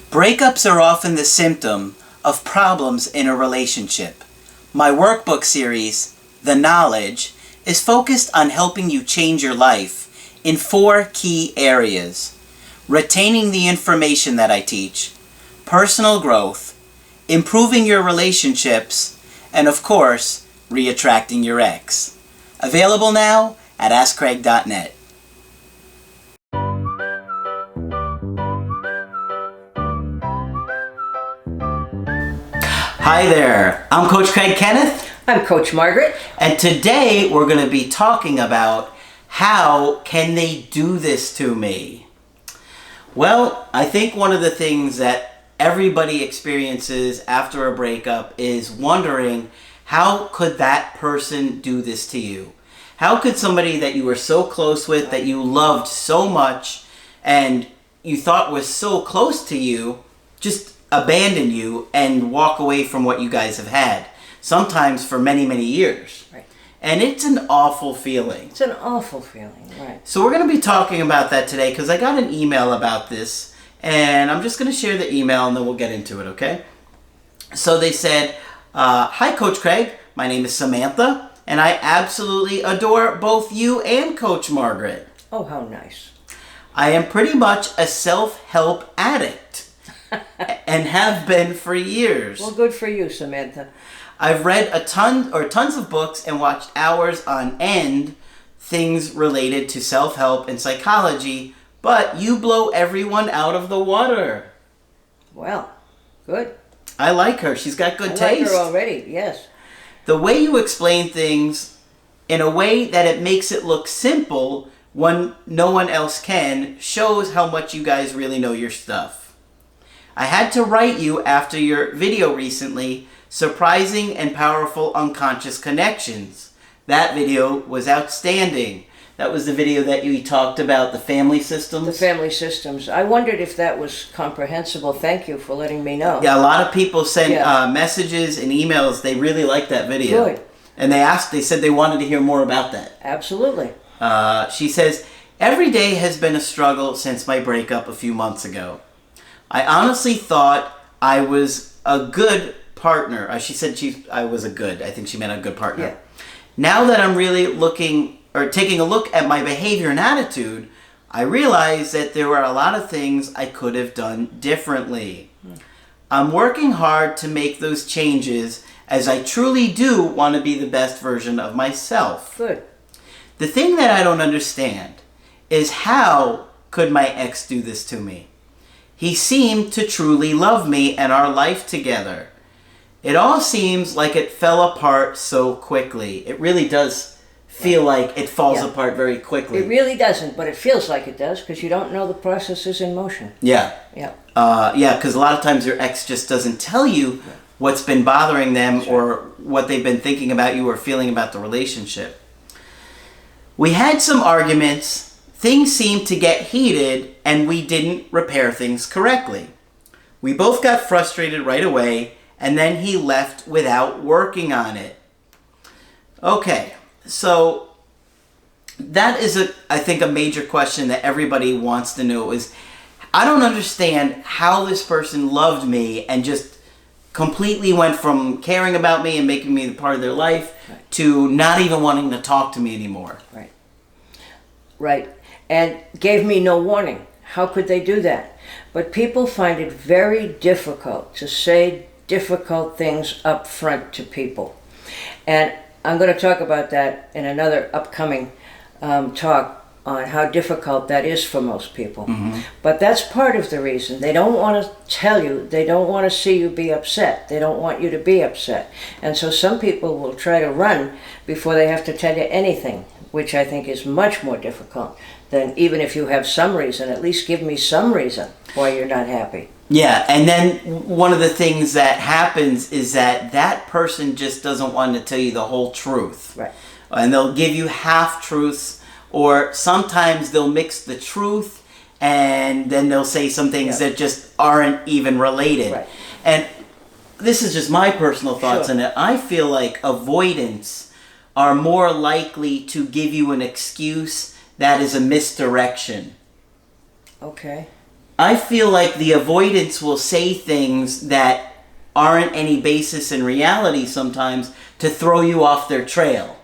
Breakups are often the symptom of problems in a relationship. My workbook series, The Knowledge, is focused on helping you change your life in 4 key areas: retaining the information that I teach, personal growth, improving your relationships, and of course, re-attracting your ex. Available now at AskCraig.net. Hi there, I'm Coach Craig Kenneth. I'm Coach Margaret. And today we're going to be talking about how can they do this to me? Well, I think one of the things that everybody experiences after a breakup is wondering, how could that person do this to you? How could somebody that you were so close with, that you loved so much, and you thought was so close to you, just abandon you and walk away from what you guys have had, sometimes for many, many years. Right. And it's an awful feeling. It's an awful feeling, right. So we're going to be talking about that today because I got an email about this, and I'm just going to share the email and then we'll get into it, okay? So they said, hi Coach Craig, my name is Samantha, and I absolutely adore both you and Coach Margaret. Oh, how nice. I am pretty much a self-help addict. And have been for years. Well, good for you, Samantha. I've read tons of books and watched hours on end, things related to self-help and psychology, but you blow everyone out of the water. Well, good. I like her. She's got good taste. I like her already, yes. The way you explain things in a way that it makes it look simple when no one else can shows how much you guys really know your stuff. I had to write you after your video recently, Surprising and Powerful Unconscious Connections. That video was outstanding. That was the video that you talked about, the family systems. The family systems. I wondered if that was comprehensible. Thank you for letting me know. Yeah, a lot of people sent messages and emails. They really liked that video. Good. And they said they wanted to hear more about that. Absolutely. She says, every day has been a struggle since my breakup a few months ago. I honestly thought I was a good partner. She said I was a good. I think she meant a good partner. Yeah. Now that I'm really taking a look at my behavior and attitude, I realize that there were a lot of things I could have done differently. I'm working hard to make those changes as I truly do want to be the best version of myself. Good. The thing that I don't understand is, how could my ex do this to me? He seemed to truly love me and our life together. It all seems like it fell apart so quickly. It really does feel like it falls apart very quickly. It really doesn't, but it feels like it does because you don't know the process is in motion. Yeah. Yeah. Because a lot of times your ex just doesn't tell you what's been bothering them or what they've been thinking about you or feeling about the relationship. We had some arguments. Things seemed to get heated, and we didn't repair things correctly. We both got frustrated right away, and then he left without working on it. Okay, so that is, I think, a major question that everybody wants to know is, I don't understand how this person loved me and just completely went from caring about me and making me part of their life to not even wanting to talk to me anymore. Right. Right. And gave me no warning. How could they do that? But people find it very difficult to say difficult things up front to people. And I'm going to talk about that in another upcoming talk on how difficult that is for most people. Mm-hmm. But that's part of the reason. They don't want to tell you. They don't want to see you be upset. They don't want you to be upset. And so some people will try to run before they have to tell you anything, which I think is much more difficult than, even if you have some reason, at least give me some reason why you're not happy. Yeah, and then one of the things that happens is that person just doesn't want to tell you the whole truth. Right. And they'll give you half-truths, or sometimes they'll mix the truth, and then they'll say some things that just aren't even related. Right. And this is just my personal thoughts on it. I feel like avoidance are more likely to give you an excuse that is a misdirection. Okay. I feel like the avoidance will say things that aren't any basis in reality sometimes to throw you off their trail.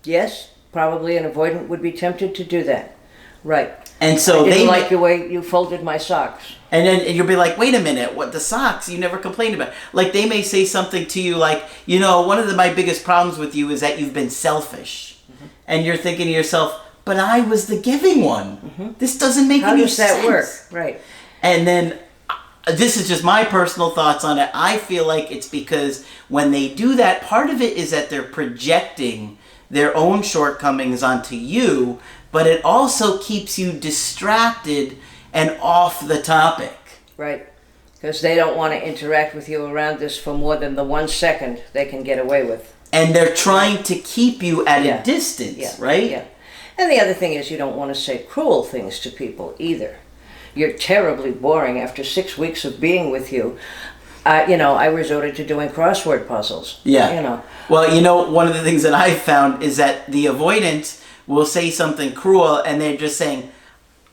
Yes, probably an avoidant would be tempted to do that. Right. And so I didn't like the way you folded my socks. And then you'll be like, wait a minute, what, the socks? You never complained about. Like, they may say something to you like, one of my biggest problems with you is that you've been selfish. Mm-hmm. And you're thinking to yourself, but I was the giving one. Mm-hmm. This doesn't make any sense. How does that work? Right. And then, this is just my personal thoughts on it. I feel like it's because when they do that, part of it is that they're projecting their own shortcomings onto you, but it also keeps you distracted and off the topic. Right. Because they don't want to interact with you around this for more than the 1 second they can get away with. And they're trying to keep you at a distance, right? Yeah. And the other thing is you don't want to say cruel things to people either. You're terribly boring after 6 weeks of being with you. I resorted to doing crossword puzzles. Yeah. Well, one of the things that I've found is that the avoidant will say something cruel and they're just saying,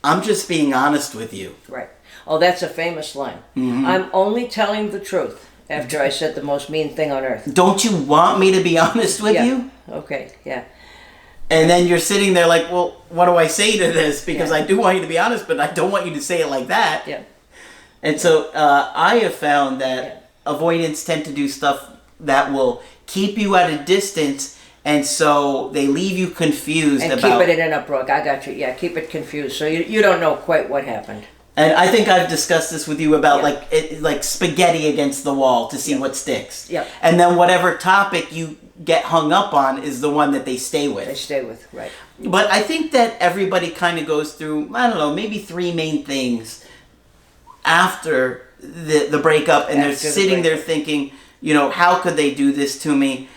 I'm just being honest with you. Right. Oh, that's a famous line. Mm-hmm. I'm only telling the truth after I said the most mean thing on earth. Don't you want me to be honest with you? Okay, yeah. And then you're sitting there like, well, what do I say to this? Because I do want you to be honest, but I don't want you to say it like that. Yeah. And so I have found that avoidants tend to do stuff that will keep you at a distance, and so they leave you confused and about... keep it in an uproar. I got you. Yeah, keep it confused. So you don't know quite what happened. And I think I've discussed this with you about like spaghetti against the wall to see what sticks. Yeah. And then whatever topic you get hung up on is the one that they stay with. They stay with, right. But I think that everybody kind of goes through, I don't know, maybe 3 main things after the breakup, and they're sitting there thinking, how could they do this to me?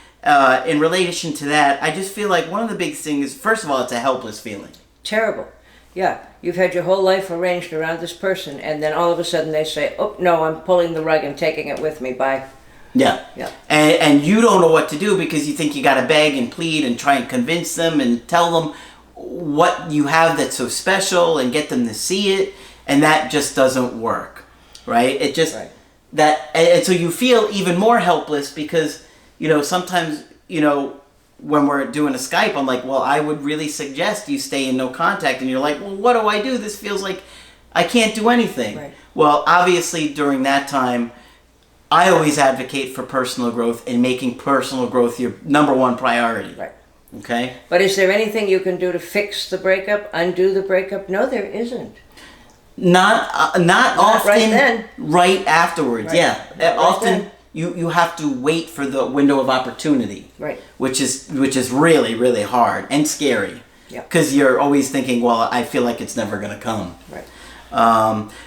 In relation to that, I just feel like one of the big things is, first of all, it's a helpless feeling. Terrible. Yeah, you've had your whole life arranged around this person, and then all of a sudden they say, oh, no, I'm pulling the rug and taking it with me, bye. Yeah. And you don't know what to do because you think you got to beg and plead and try and convince them and tell them what you have that's so special and get them to see it, and that just doesn't work, right? It just... Right. And so you feel even more helpless because, sometimes, when we're doing a Skype, I'm like, well, I would really suggest you stay in no contact. And you're like, well, what do I do? This feels like I can't do anything. Right. Well, obviously, during that time, I always advocate for personal growth and making personal growth your number one priority. Right. Okay? But is there anything you can do to fix the breakup, undo the breakup? No, there isn't. Not often. Right then. Right afterwards. Right. Yeah. Right often then. you have to wait for the window of opportunity. Right. Which is really, really hard and scary. Yeah. Because you're always thinking, well, I feel like it's never going to come. Right.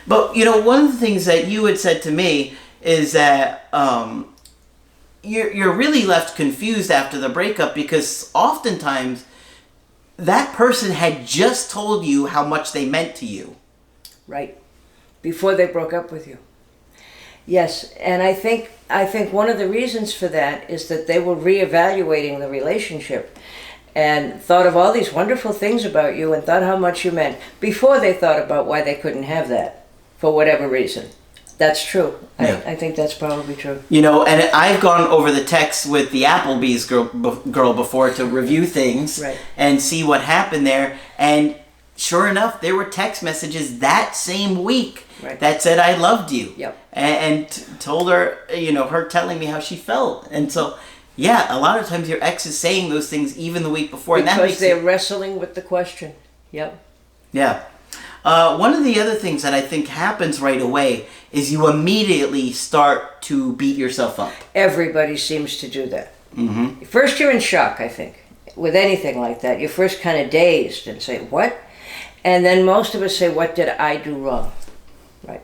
But one of the things that you had said to me is that you're really left confused after the breakup because oftentimes that person had just told you how much they meant to you. Right. Before they broke up with you. Yes, and I think one of the reasons for that is that they were reevaluating the relationship and thought of all these wonderful things about you and thought how much you meant before they thought about why they couldn't have that for whatever reason. That's true. Yeah. I think that's probably true. And I've gone over the text with the Applebee's girl before to review things and see what happened there, and sure enough, there were text messages that same week that said, I loved you. Yep. And told her, her telling me how she felt. And so, a lot of times your ex is saying those things even the week before. Because they're wrestling with the question. Yep. Yeah. One of the other things that I think happens right away is you immediately start to beat yourself up. Everybody seems to do that. Mm-hmm. First, you're in shock, I think, with anything like that. You're first kind of dazed and say, what? And then most of us say, what did I do wrong? Right.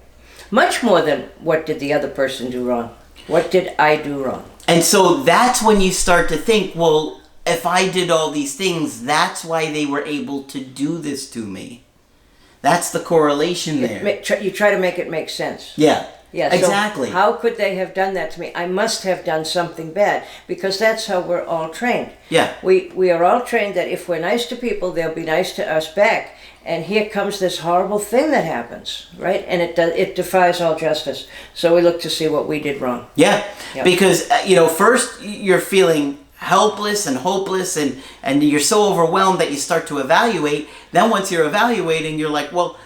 Much more than what did the other person do wrong. What did I do wrong? And so that's when you start to think, well, if I did all these things, that's why they were able to do this to me. That's the correlation there. You try to make it make sense. Yeah. Yeah, exactly. So how could they have done that to me? I must have done something bad, because that's how we're all trained. Yeah. We are all trained that if we're nice to people, they'll be nice to us back. and here comes this horrible thing that happens, right? And it defies all justice. So we look to see what we did wrong. Yeah, Yep. because first you're feeling helpless and hopeless, and you're so overwhelmed that you start to evaluate. Then once you're evaluating, you're like, well,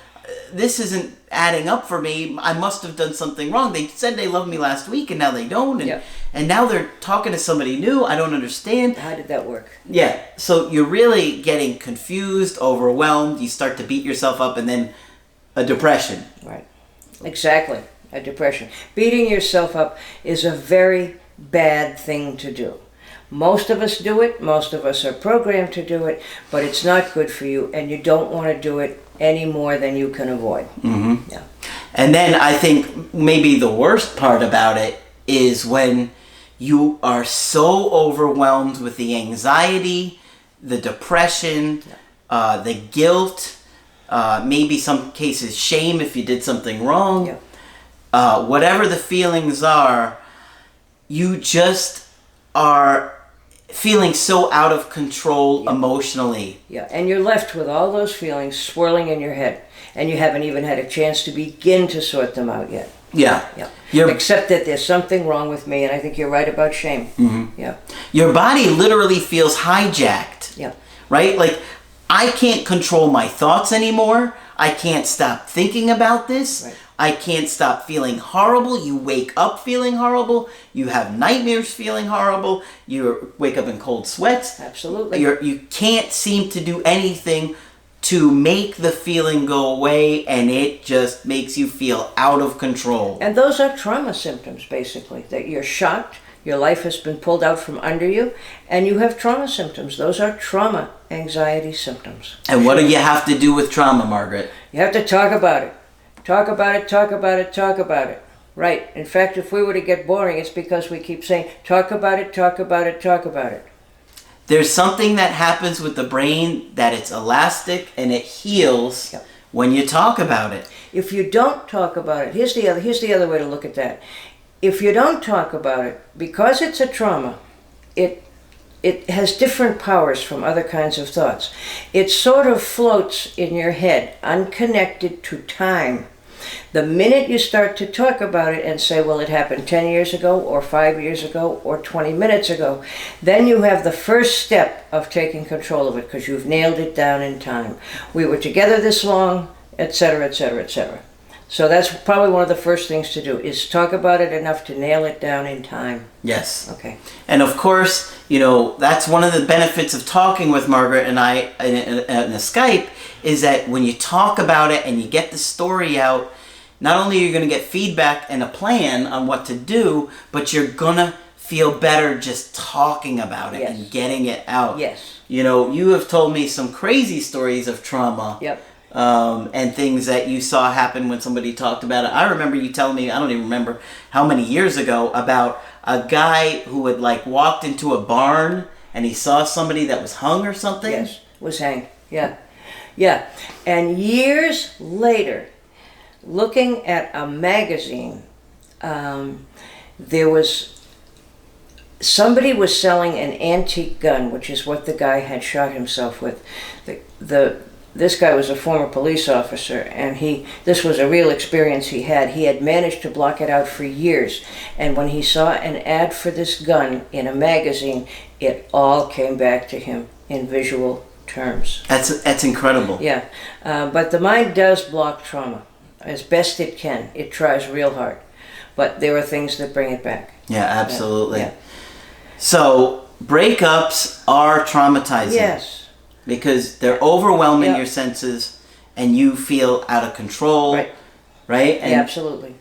this isn't adding up for me. I must have done something wrong. They said they loved me last week, and now they don't. And, Yep. and now they're talking to somebody new. I don't understand. How did that work? Yeah, so you're really getting confused, overwhelmed. You start to beat yourself up, and then a depression. Right. Exactly. A depression. Beating yourself up is a very bad thing to do. Most of us do it. Most of us are programmed to do it, but it's not good for you, and you don't want to do it any more than you can avoid. Mm-hmm. Yeah. And then I think maybe the worst part about it is when you are so overwhelmed with the anxiety, the depression, the guilt, maybe some cases shame if you did something wrong. Yeah. Whatever the feelings are, you just are feeling so out of control emotionally. Yeah, and you're left with all those feelings swirling in your head, and you haven't even had a chance to begin to sort them out yet. Yeah. Yeah. Except that there's something wrong with me, and I think you're right about shame. Mm-hmm. Yeah. Your body literally feels hijacked. Yeah. Right? Like, I can't control my thoughts anymore. I can't stop thinking about this. Right. I can't stop feeling horrible. You wake up feeling horrible. You have nightmares feeling horrible. You wake up in cold sweats. Absolutely. You can't seem to do anything to make the feeling go away, and it just makes you feel out of control. And those are trauma symptoms, basically, that you're shocked, your life has been pulled out from under you, and you have trauma symptoms. Those are trauma anxiety symptoms. And what do you have to do with trauma, Margaret? You have to talk about it. Talk about it, talk about it, talk about it. Right. In fact, if we were to get boring, it's because we keep saying, talk about it, talk about it, talk about it. There's something that happens with the brain that it's elastic and it heals Yep. when you talk about it. If you don't talk about it, here's the other way to look at that. If you don't talk about it, because it's a trauma, it has different powers from other kinds of thoughts. It sort of floats in your head, unconnected to time. The minute you start to talk about it and say, well, it happened 10 years ago, or 5 years ago, or 20 minutes ago, then you have the first step of taking control of it, because you've nailed it down in time. We were together this long, etc., etc., etc. So that's probably one of the first things to do, is talk about it enough to nail it down in time. Yes. Okay. And of course, that's one of the benefits of talking with Margaret and I in a Skype, is that when you talk about it and you get the story out, not only are you going to get feedback and a plan on what to do, but you're going to feel better just talking about it Yes. and getting it out. Yes. You have told me some crazy stories of trauma. Yep. And things that you saw happen when somebody talked about it. I remember you telling me, I don't even remember how many years ago, about a guy who had walked into a barn and he saw somebody that was hung or something. Yes, was hanged. Yeah. Yeah. And years later, looking at a magazine, somebody was selling an antique gun, which is what the guy had shot himself with. This guy was a former police officer, and this was a real experience he had. He had managed to block it out for years, and when he saw an ad for this gun in a magazine, it all came back to him in visual terms. That's incredible. Yeah, but the mind does block trauma as best it can. It tries real hard, but there are things that bring it back. Yeah, absolutely. Yeah. So breakups are traumatizing. Yes. Because they're overwhelming Yeah. your senses and you feel out of control. Right. Right? And Yeah, absolutely.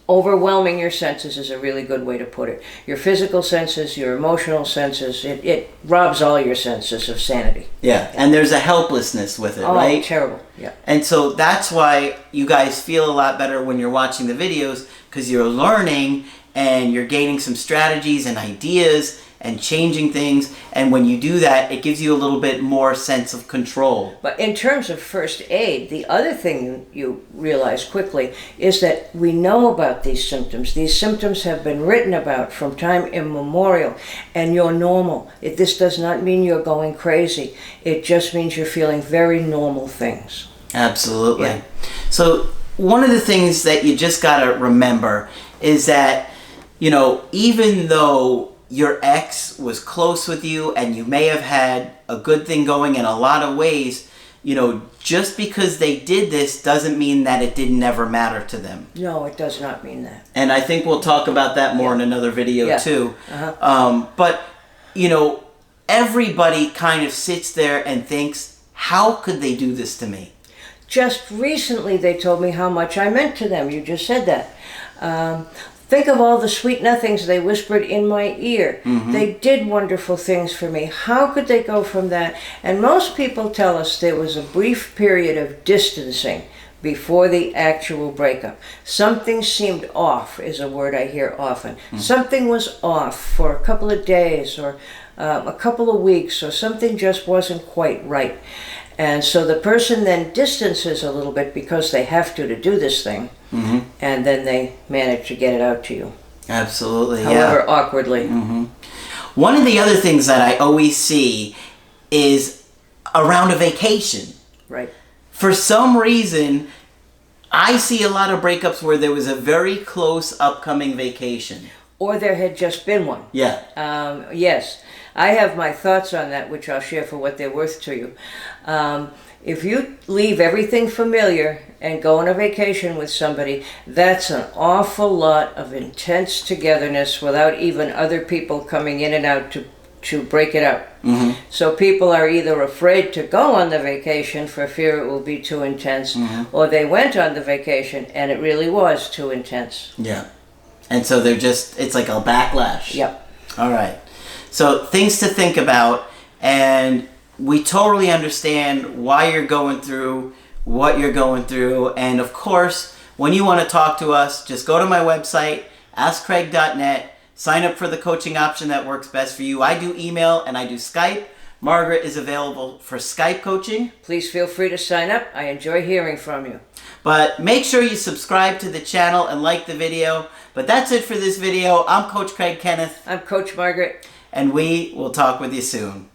Overwhelming your senses is a really good way to put it. Your physical senses, your emotional senses, it robs all your senses of sanity. Yeah, and there's a helplessness with it, right? Oh, terrible. Yeah. And so that's why you guys feel a lot better when you're watching the videos, because you're learning and you're gaining some strategies and ideas and changing things. And when you do that, it gives you a little bit more sense of control. But in terms of first aid, the other thing you realize quickly is that we know about these symptoms. These symptoms have been written about from time immemorial, and you're normal. This does not mean you're going crazy. It just means you're feeling very normal things. Absolutely. Yeah. So one of the things that you just got to remember is that, even though your ex was close with you and you may have had a good thing going in a lot of ways, just because they did this doesn't mean that it didn't ever matter to them. No, it does not mean that. And I think we'll talk about that more in another video too. But, everybody kind of sits there and thinks, how could they do this to me? Just recently they told me how much I meant to them. You just said that. Think of all the sweet nothings they whispered in my ear. Mm-hmm. They did wonderful things for me. How could they go from that? And most people tell us there was a brief period of distancing before the actual breakup. Something seemed off is a word I hear often. Mm-hmm. Something was off for a couple of days or a couple of weeks, or something just wasn't quite right. And so the person then distances a little bit because they have to do this thing. Mm-hmm. And then they manage to get it out to you. Absolutely, however awkwardly. Mm-hmm. One of the other things that I always see is around a vacation. Right. For some reason, I see a lot of breakups where there was a very close upcoming vacation. Or there had just been one. Yeah. Yes. I have my thoughts on that, which I'll share for what they're worth to you. If you leave everything familiar and go on a vacation with somebody, that's an awful lot of intense togetherness without even other people coming in and out to break it up. Mm-hmm. So people are either afraid to go on the vacation for fear it will be too intense, mm-hmm. or they went on the vacation and it really was too intense. Yeah. And so it's like a backlash. Yep. All right. So things to think about, and we totally understand why you're going through what you're going through. And of course, when you want to talk to us, just go to my website, askcraig.net, sign up for the coaching option that works best for you. I do email and I do Skype. Margaret is available for Skype coaching. Please feel free to sign up. I enjoy hearing from you. But make sure you subscribe to the channel and like the video. But that's it for this video. I'm Coach Craig Kenneth. I'm Coach Margaret. And we will talk with you soon.